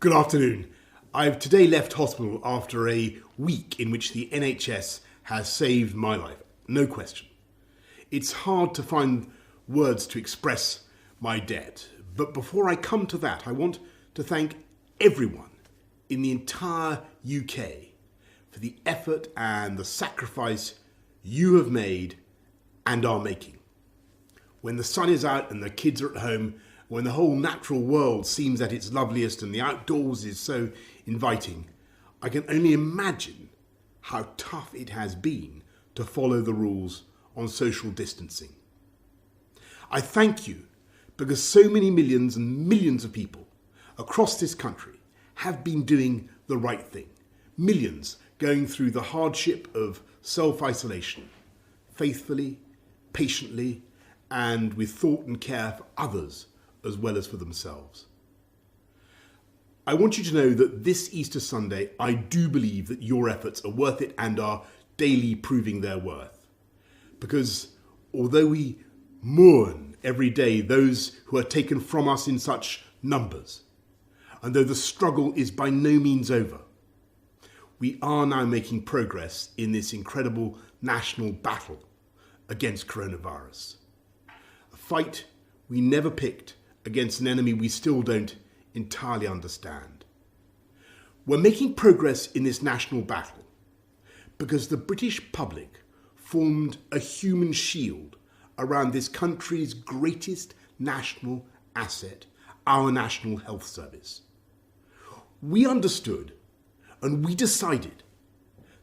Good afternoon. I've today left hospital after a week in which the NHS has saved my life, no question. It's hard to find words to express my debt, but before I come to that, I want to thank everyone in the entire UK for the effort and the sacrifice you have made and are making. When the sun is out and the kids are at home, when the whole natural world seems at its loveliest and the outdoors is so inviting, I can only imagine how tough it has been to follow the rules on social distancing. I thank you because so many millions and millions of people across this country have been doing the right thing. Millions going through the hardship of self-isolation, faithfully, patiently, and with thought and care for others as well as for themselves. I want you to know that this Easter Sunday, I do believe that your efforts are worth it and are daily proving their worth. Because although we mourn every day those who are taken from us in such numbers, and though the struggle is by no means over, we are now making progress in this incredible national battle against coronavirus. A fight we never picked against an enemy we still don't entirely understand. We're making progress in this national battle because the British public formed a human shield around this country's greatest national asset, our National Health Service. We understood and we decided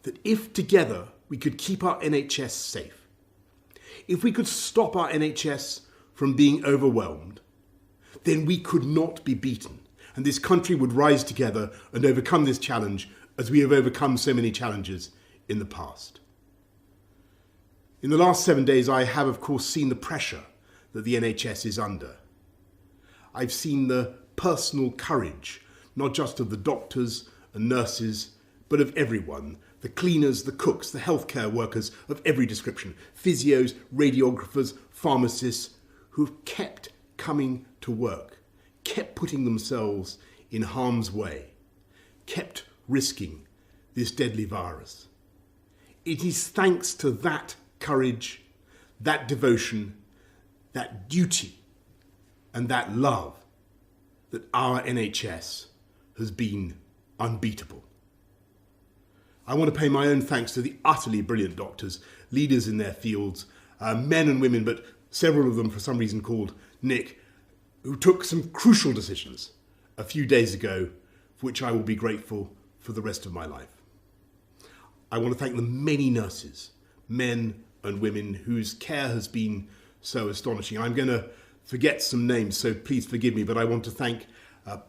that if together we could keep our NHS safe, if we could stop our NHS from being overwhelmed, then we could not be beaten, and this country would rise together and overcome this challenge as we have overcome so many challenges in the past. In the last 7 days, I have, of course, seen the pressure that the NHS is under. I've seen the personal courage, not just of the doctors and nurses, but of everyone, the cleaners, the cooks, the healthcare workers of every description, physios, radiographers, pharmacists, who have kept coming to work, kept putting themselves in harm's way, kept risking this deadly virus. It is thanks to that courage, that devotion, that duty, and that love that our NHS has been unbeatable. I want to pay my own thanks to the utterly brilliant doctors, leaders in their fields, men and women, but several of them for some reason called Nick, who took some crucial decisions a few days ago, for which I will be grateful for the rest of my life. I want to thank the many nurses, men and women, whose care has been so astonishing. I'm going to forget some names, so please forgive me, but I want to thank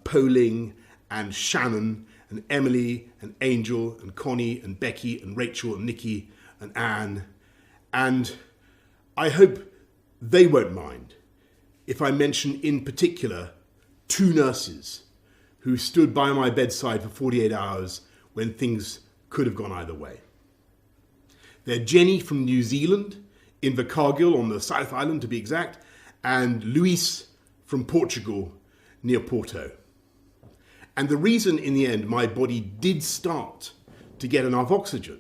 Poling and Shannon and Emily and Angel and Connie and Becky and Rachel and Nikki and Anne. And I hope they won't mind if I mention in particular 2 nurses who stood by my bedside for 48 hours when things could have gone either way. They're Jenny from New Zealand, in Invercargill on the South Island to be exact, and Luis from Portugal, near Porto. And the reason in the end my body did start to get enough oxygen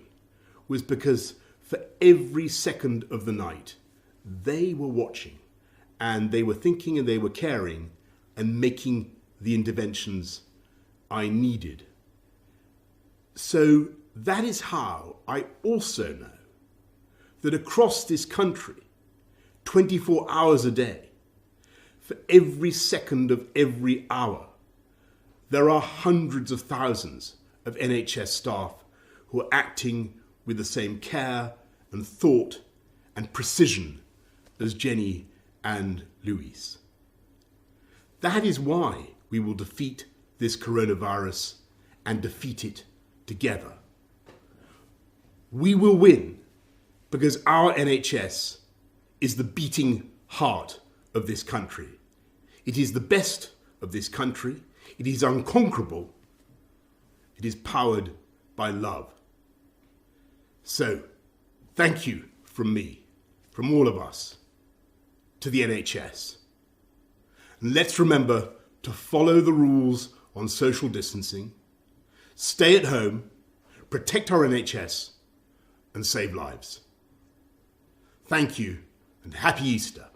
was because for every second of the night, they were watching and they were thinking and they were caring and making the interventions I needed. So that is how I also know that across this country, 24 hours a day, for every second of every hour, there are hundreds of thousands of NHS staff who are acting with the same care and thought and precision as Jenny and Luis. That is why we will defeat this coronavirus and defeat it together. We will win because our NHS is the beating heart of this country. It is the best of this country. It is unconquerable. It is powered by love. So, thank you from me, from all of us, to the NHS. And let's remember to follow the rules on social distancing, stay at home, protect our NHS, and save lives. Thank you, and happy Easter.